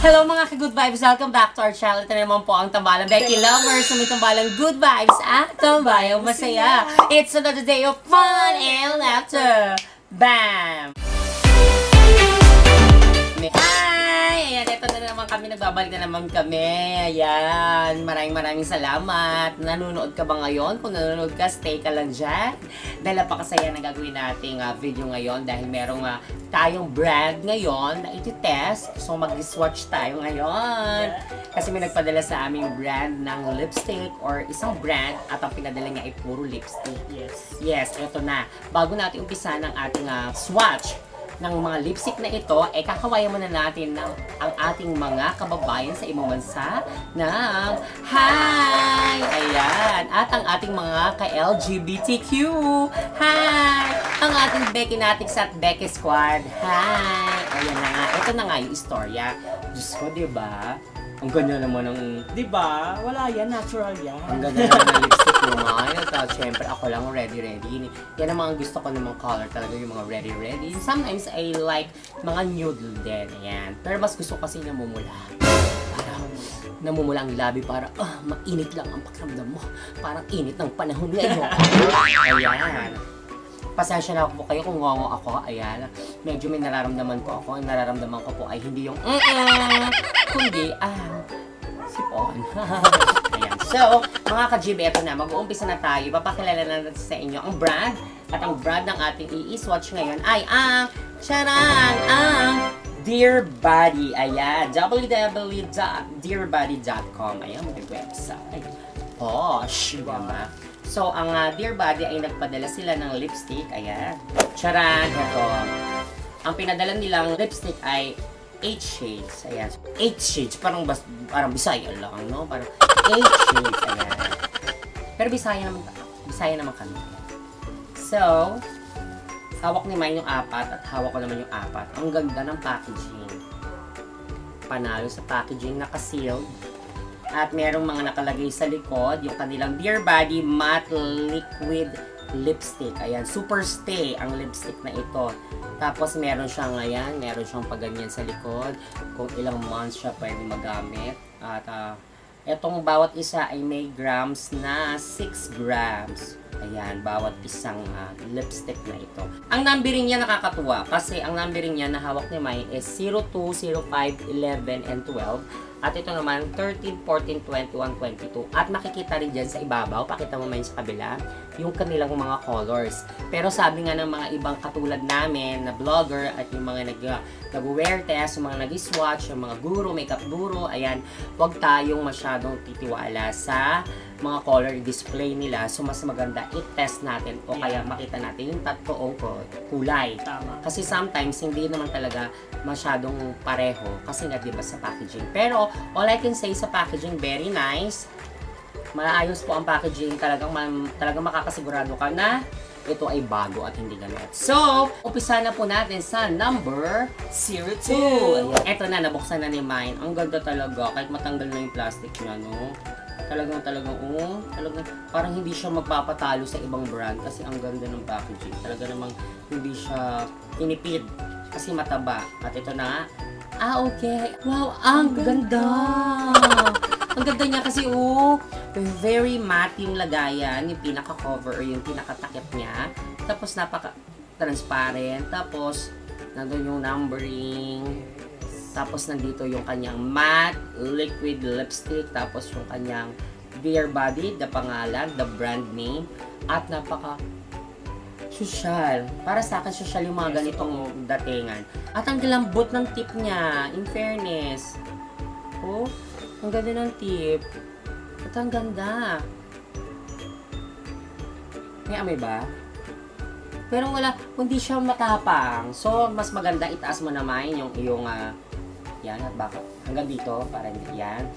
Hello mga ka-good vibes! Welcome back to our channel. Ito naman po ang Tambalang Becky Lovers. May tambalang good vibes at tambayang masaya. It's another day of fun and laughter. Bam! Hi! Ayan, ito na naman kami. Nagbabalik na naman kami. Ayan, maraming salamat. Nanonood ka ba ngayon? Kung nanonood ka, stay ka lang dyan. Dahil napakasaya na gagawin nating video ngayon dahil merong tayong brand ngayon na iti-test. So mag-swatch tayo ngayon. Kasi may nagpadala sa aming brand ng lipstick or isang brand at ang pinadala niya ay puro lipstick. Yes, ito na. Bago natin umpisa ng ating swatch ng mga lipstick na ito, kakawayan muna natin ang ating mga kababayan sa ibang bansa ng hi! Ayan! At ang ating mga ka-LGBTQ, hi! Ang ating Becky Natics at Becky Squad, hi! Ayan na nga, ito na nga yung istorya. Diyos ko, diba? Ang ganda naman ng... Diba? Wala yan, natural yan. Ang ganda naman ng lipstick mo ngayon. At syempre, ako lang ready. Yan ang mga gusto ko ng mga color talaga, yung mga ready. Sometimes, I like mga nude din. Ayan. Pero mas gusto kasi namumula. Parang namumula ang labi para, mainit lang ang pakiramdam mo. Parang init ng panahon ngayon. Ayan. Pasensya na po kayo kung ngongo ako. Ayan. Medyo may nararamdaman ko ako. Ang nararamdaman ko po ay hindi yung kundi sipon. Ayan. So, mga ka-GB, eto na. Mag-uumpisa na tayo. Papakilala na natin sa inyo ang brand. At ang brand ng ating i-swatch ngayon ay ang Dear Body. Ayan. www.dearbody.com. Ayan, may website. Posh. Diba? So, ang Dear Body ay nagpadala sila ng lipstick. Ayan. Charan! Ito. Ang pinadala nilang lipstick ay 8 shades. Ayan. 8 shades. Parang Bisaya lang, no? Parang 8 shades. Ayan. Pero Bisaya naman kami. So, hawak ni Mine yung 4 at hawak ko naman yung 4. Ang ganda ng packaging. Panalo sa packaging. Naka-sealed. At merong mga nakalagay sa likod, yung kanilang Dear Body Matte Liquid Lipstick. Ayan, super stay ang lipstick na ito. Tapos meron siyang, meron siyang paganyan sa likod. Kung ilang months siya pwede magamit. At etong bawat isa ay may grams na 6 grams. Ayan, bawat isang lipstick na ito. Ang numbering niya nakakatuwa kasi ang numbering niya na hawak ni Mai is 02, 05, 11, and 12. At ito naman, 13, 14, 21, 22. At makikita rin dyan sa ibabaw, pakita mo man sa kabila, yung kanilang mga colors. Pero sabi nga ng mga ibang katulad namin na vlogger at yung mga nag-wear test, yung mga nag-swatch, yung mga guru, makeup guru, ayan, huwag tayong masyadong titiwala sa mga color display nila. So, mas maganda i-test natin o kaya makita natin yung totoong kulay. Tama. Kasi sometimes, hindi naman talaga masyadong pareho kasi nga diba sa packaging. Pero, all I can say sa packaging, very nice. Maayos po ang packaging. Talagang makakasigurado ka na ito ay bago at hindi gamit. So, umpisa na po natin sa number 02. Ito na, nabuksan na ni Mine. Ang ganda talaga. Kahit matanggal na yung plastic niya, no? Talagang parang hindi siya magpapatalo sa ibang brand kasi ang ganda ng packaging. Talaga namang hindi siya tinipid kasi mataba. At ito na, okay. Wow, ang ganda! Ang ganda niya kasi, very matte yung lagayan, yung pinaka-cover or yung pinaka-takip niya. Tapos napaka-transparent. Tapos, nandun yung numbering. Tapos, nandito yung kanyang matte liquid lipstick. Tapos, yung kanyang Dear Body, the pangalan, the brand name. At napaka-social. Para sa akin, social yung mga ganitong datingan. At ang lambot ng tip niya, in fairness. Ang ganda ng tip. At ang ganda. May amoy ba? Pero hindi siya matapang. So, mas maganda itaas mo naman yung iyong yan, at baka hanggang dito, para hindi yan.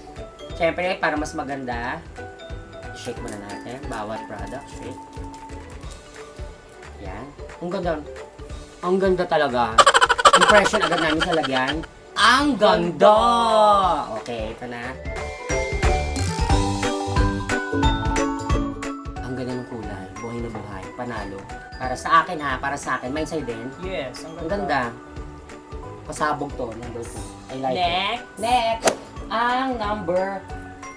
Siyempre, para mas maganda, shake muna natin. Bawat product, shake. Yan. Ang ganda. Ang ganda talaga. Impression agad namin sa lagyan. Ang ganda! Okay, ito na. Ang ganda ng kulay. Buhay na buhay. Panalo. Para sa akin para sa akin. May sa'yo din? Yes, Ang ganda. Pasabog to, number 2. I like it. Next. Next, ang number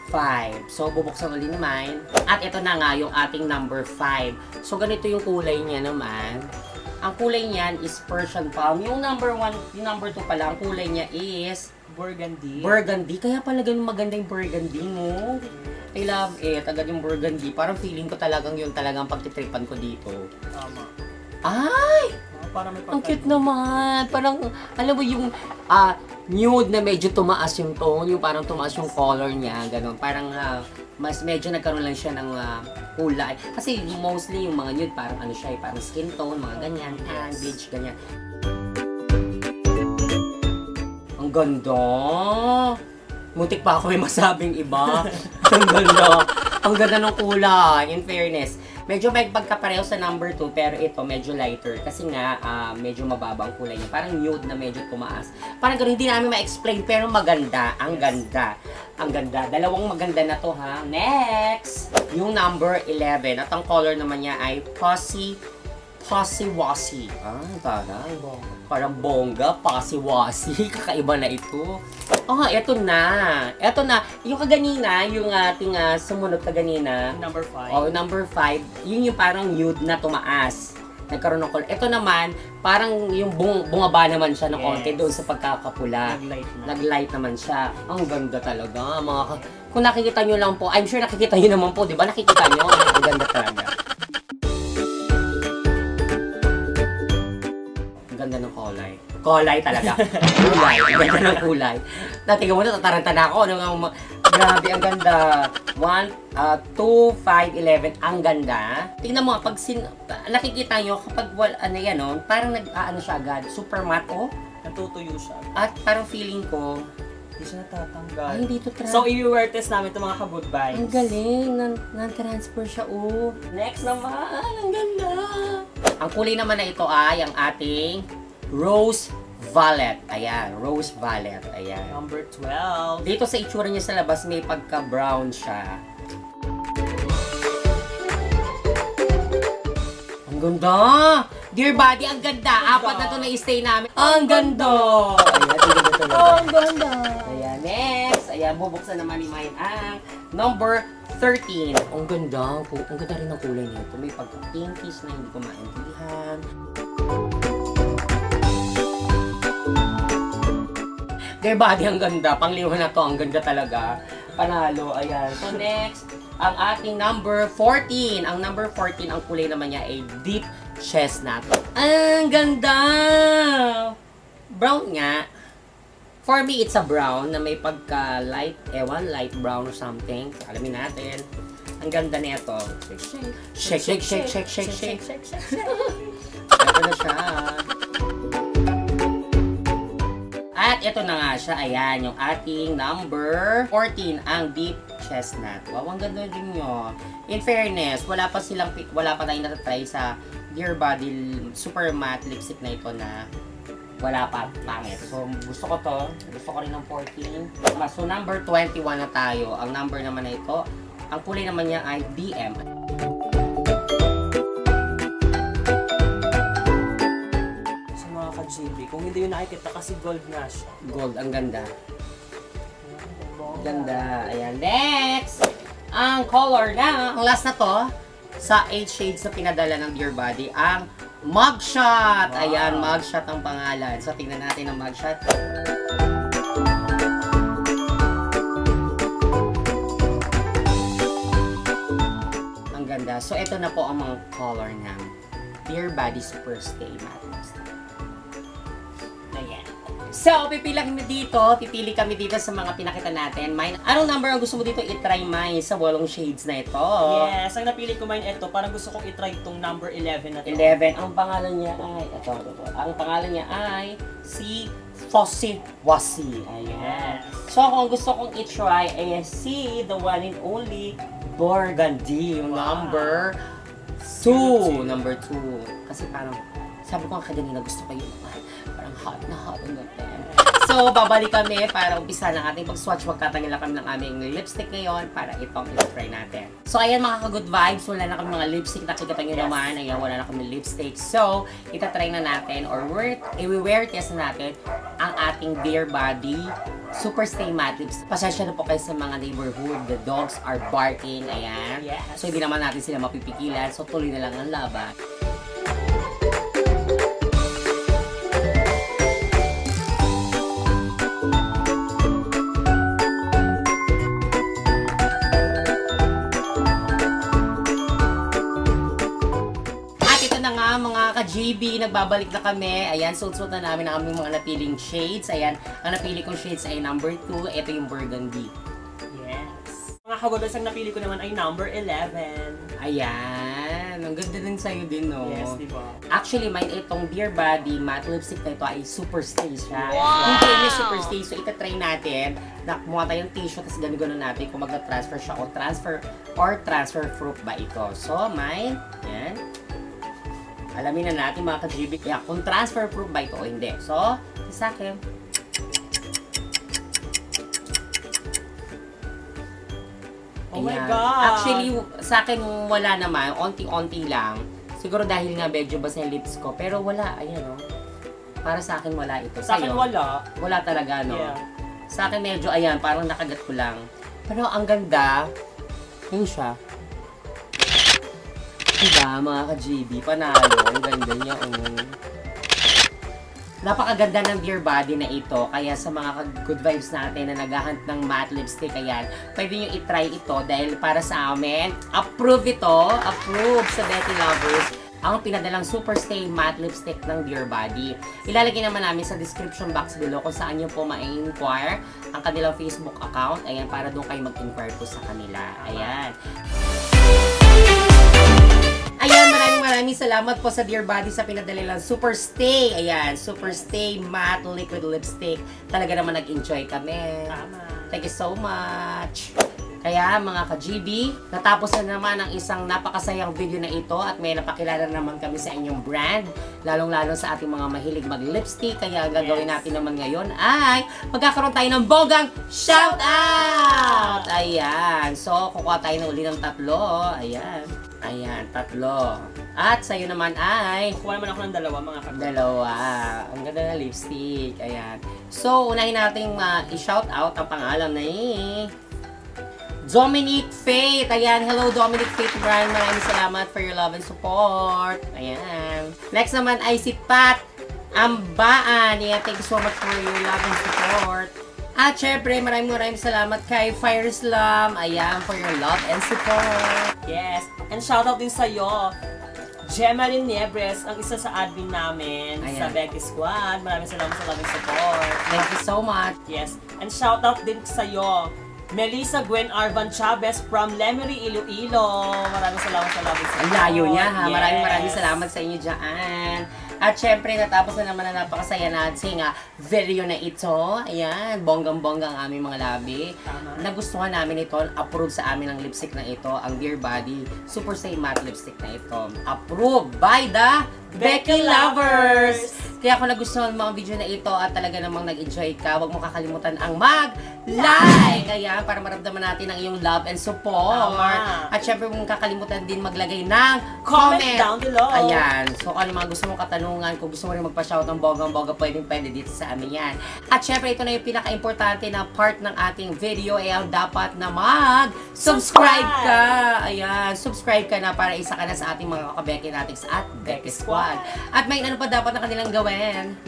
5. So, bubuksan ulit ni Mine. At ito na nga yung ating number 5. So, ganito yung kulay niya naman. Ang kulay niyan is Persian palm. Yung number 1, yung number 2 pala, ang kulay niya is Burgundy. burgundy. Kaya pala ganun maganda yung burgundy mo. I love it. Agad yung burgundy. Parang feeling ko talagang yun talagang pagtitripan ko dito. Tama. Ay! Para may Ang cute naman. Parang, alam mo yung nude na medyo tumaas yung tone. Yung parang tumaas yung color niya. Ganun. Parang mas medyo nagkaroon lang siya ng kulay. Kasi mostly yung mga nude parang ano siya parang skin tone, mga ganyan. Tan, beige, ganyan. Ang ganda. Mutik pa ako may masabing iba. Ang ganda. Ang ganda ng kulay, in fairness. Medyo may pagkapareho sa number 2, pero ito medyo lighter. Kasi nga, medyo mababa ang kulay niya. Parang nude na medyo tumaas. Parang gano'n, hindi namin ma-explain, pero maganda. Ang ganda. Ang ganda. Dalawang maganda na to, ha? Next! Yung number 11. At ang color naman niya ay Posi-wasi. Taray. Parang bongga, Posi-wasi. Kakaiba na ito. Eto na. Eto na. Yung kaganina, yung ating sumunod kaganina. Number 5. Number 5. Yun yung parang nude na tumaas. Nagkaroon ng color. Ito naman, parang yung bungaba naman siya ng konti doon sa pagkakapula. Nag-light naman siya. Ang ganda talaga. Kung nakikita nyo lang po, I'm sure nakikita nyo naman po, di ba? Nakikita nyo. Ang ganda talaga. Ganda ng kulay. Kulay talaga. Kulay. Ang ganda ng kulay. Tingnan mo na, tataranta na ako. Grabe, ang ganda. 1, 2, 5, 11. Ang ganda. Tingnan mo, pag nakikita nyo, kapag parang nag-ano siya agad. Super matte, Natutuyo siya. At parang feeling ko, Hindi siya natatanggal. ay, hindi to So, i-wear test namin itong mga ka-good vibes. Ang galing. Non-transfer siya, Next naman. Ang ganda. Ang kulay naman na ito ay ang ating Rose Violet. Ayan, Rose Violet. Ayan. Number 12. Dito sa itsura niya sa labas, may pagka-brown siya. Ang ganda! Dear Body, ang ganda! Apat na to na stay namin. Ang ganda! Ayan, tingnan mo talaga. Ang ganda! Ayan, next. Ayan, bubuksan naman ni Mine ang number 13. Ang ganda. Ang ganda rin ng kulay nito. May pagka-pinkish na hindi ko maintindihan. Dear Body, ang ganda. Pangliwan na to. Ang ganda talaga. Panalo. Ayan. So, next, ang ating number 14. Ang number 14, ang kulay naman niya ay deep chestnut. Ang ganda! Brown nga. For me, it's a brown na may pagka-light, light brown or something. Alamin natin. Ang ganda nito. Shake, shake, shake, shake, shake, shake, shake, shake. Ito na siya. At ito na nga siya. Ayan, yung ating number 14, ang deep chestnut. Wow, ang ganda din yun. In fairness, wala pa tayong natatry sa Dear Body super matte lipstick na ito na wala pa pangit. So, gusto ko to. Gusto ko rin ng 14. So, number 21 na tayo. Ang number naman na ito, ang kulay naman niya ay DM. Sa mga ka-JB, kung hindi yun nakikita kasi gold na siya. Gold, ang ganda. Ganda. Ayan. Next! Ang color na, ang last na to, sa 8 shades na pinadala ng Dear Body, ang mugshot. Wow. Ayan, mugshot ang pangalan. So, tingnan natin ang mugshot. Ang ganda. So, ito na po ang mga color ng Dear Body Super Stay Matte Lipstick. Ayan. So, pipili kami dito sa mga pinakita natin. Mine, anong number ang gusto mo dito i-try, Mine, sa 8 shades na ito? Yes, ang napili ko mine ito, parang gusto kong i-try itong number 11 na ito. 11. Ang pangalan niya ay, ito. Ang pangalan niya ay si Posi-wasi. Ayan. So, kung gusto kong i-try ay si the one and only Burgundy, yung number 2. Number 2. Kasi parang, sabi ko ang kanina gusto ko yun. Parang hot na hot ang dating. So, babalik kami para umpisa ng ating pag-swatch. Magtatanggal kami ng aming lipstick ngayon para itong i-try natin. So, ayan mga ka-good vibes. Wala na kami mga lipstick. Nakikita nyo naman. Ayan, wala na kami lipstick. So, itatry na natin or i-wear test na natin ang ating Dear Body Super Stay Matte Lips. Pasensya na po kayo sa mga neighborhood. The dogs are barking. Ayan. Yes. So, hindi naman natin sila mapipigilan. So, tuloy na lang ang laban. Mga ka-GB, nagbabalik na kami. Ayan, suot-suot na namin ang aming mga napiling shades. Ayan, ang napili kong shades ay number 2. Ito yung burgundy. Yes. Mga kagodos, ang napili ko naman ay number 11. Ayan, ang ganda din sa'yo din, no? Yes, diba? Actually, mine itong Dear Body matte lipstick na ito ay super stay siya. Wow! Hindi may super stay. So, itatry natin. Kumuha tayong tissue, tapos gano'n natin kung mag-transfer siya o transfer proof ba ito. So, mine, yan. Alamin na natin mga ka-GB kung transfer proof ba ito o hindi. So, sa akin. Oh my Ayan. God! Actually, sa akin wala naman. Onti-onti lang. Siguro dahil nga medyo basa yung lips ko. Pero wala. Ayan o. Para sa akin wala ito. Sa akin wala. Wala talaga, no? Yeah. Sa akin medyo, ayan, parang nakagat ko lang. Pero ang ganda. Yun siya. Diba, mga ka-GB, panalo. Ang ganda niya, Napakaganda ng Dear Body na ito. Kaya sa mga good vibes natin na naghahant ng matte lipstick, ayan, pwede nyo i-try ito dahil para sa amin, approve ito. Approve sa Betty Lovers. Ang pinadalang Super Stay Matte Lipstick ng Dear Body. Ilalagay naman namin sa description box below kung saan nyo po ma-inquire ang kanilang Facebook account. Ayan, para doon kayo mag-inquire po sa kanila. Ayan. Ayan, maraming salamat po sa Dear Body sa pinadala lang Super Stay. Ayan, Super Stay Matte Liquid Lipstick. Talaga naman nag-enjoy kami. Tama. Thank you so much. Kaya mga ka-GB, natapos na naman ang isang napakasayang video na ito at may napakilala naman kami sa inyong brand. Lalong-lalo sa ating mga mahilig mag-lipstick. Kaya ang gagawin natin naman ngayon ay magkakaroon tayo ng bonggang shoutout! Ayan. So, kukuha tayo ng uli ng 3. Ayan. Ayan, 3. At sa'yo naman ay... Kuha naman ako ng 2 mga kagodos. 2. Ang ganda na lipstick. Ayan. So, unahin natin i-shoutout ang pangalan na Dominic Faith. Ayan. Hello, Dominic Faith Brand. Maraming salamat for your love and support. Ayan. Next naman ay si Pat Ambaan. Ayan. Thank you so much for your love and support. At syempre, maraming salamat kay Fire Slam. Ayan, for your love and support. Yes. And shoutout din sa'yo, Gemaline Niebres, ang isa sa admin namin sa Becky Squad. Maraming salamat sa love and support. Thank you so much. Yes. And shoutout din sa'yo, Melissa Gwen Arvan Chavez from Lemery, Iloilo. Maraming salamat sa love and support. Ang layo niya, ha? Yes. Maraming salamat sa inyo dyan. At syempre, natapos na naman na napakasaya natin video na ito. Ayan, bonggang-bongga ang aming mga labi. Tama. Nagustuhan namin ito. Approve sa amin ang lipstick na ito. Ang Dear Body Super Stay Matte Lipstick na ito. Approved by the Becky Lovers! Kaya kung nagustuhan mo ang video na ito at talaga namang nag-enjoy ka, huwag mo kakalimutan ang mag-like! Kaya para maramdaman natin ang iyong love and support. Tama. At syempre, huwag mong kakalimutan din maglagay ng Comment comment down below. Ayan. So, kung ano mga gusto mong katanungan, kung gusto mo rin magpa-shout ng bonggang-bongga, pwede dito sa amin yan. At syempre, ito na yung pinaka-importante na part ng ating video ay ang dapat na mag-subscribe ka. Ayan. Subscribe ka na para isa ka na sa ating mga kakabeki natin at Becky Squad. At may ano pa dapat na kanilang gawin?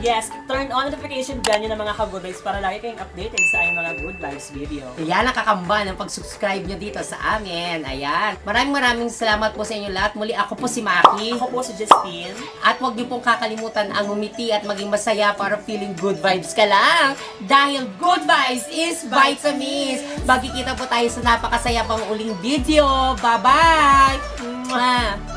Yes, turn on notification bell nyo ng mga ka-good vibes para lagi kayong updated sa aming mga good vibes video. Ayan, nakakamba ng pag-subscribe nyo dito sa amin. Ayan. Maraming salamat po sa inyo lahat. Muli, ako po si Maki. Ako po si Justine. At huwag niyo pong kakalimutan ang umiti at maging masaya para feeling good vibes ka lang. Dahil good vibes is vitamins. Magkikita po tayo sa napakasaya pang uling video. Bye-bye! Mwah!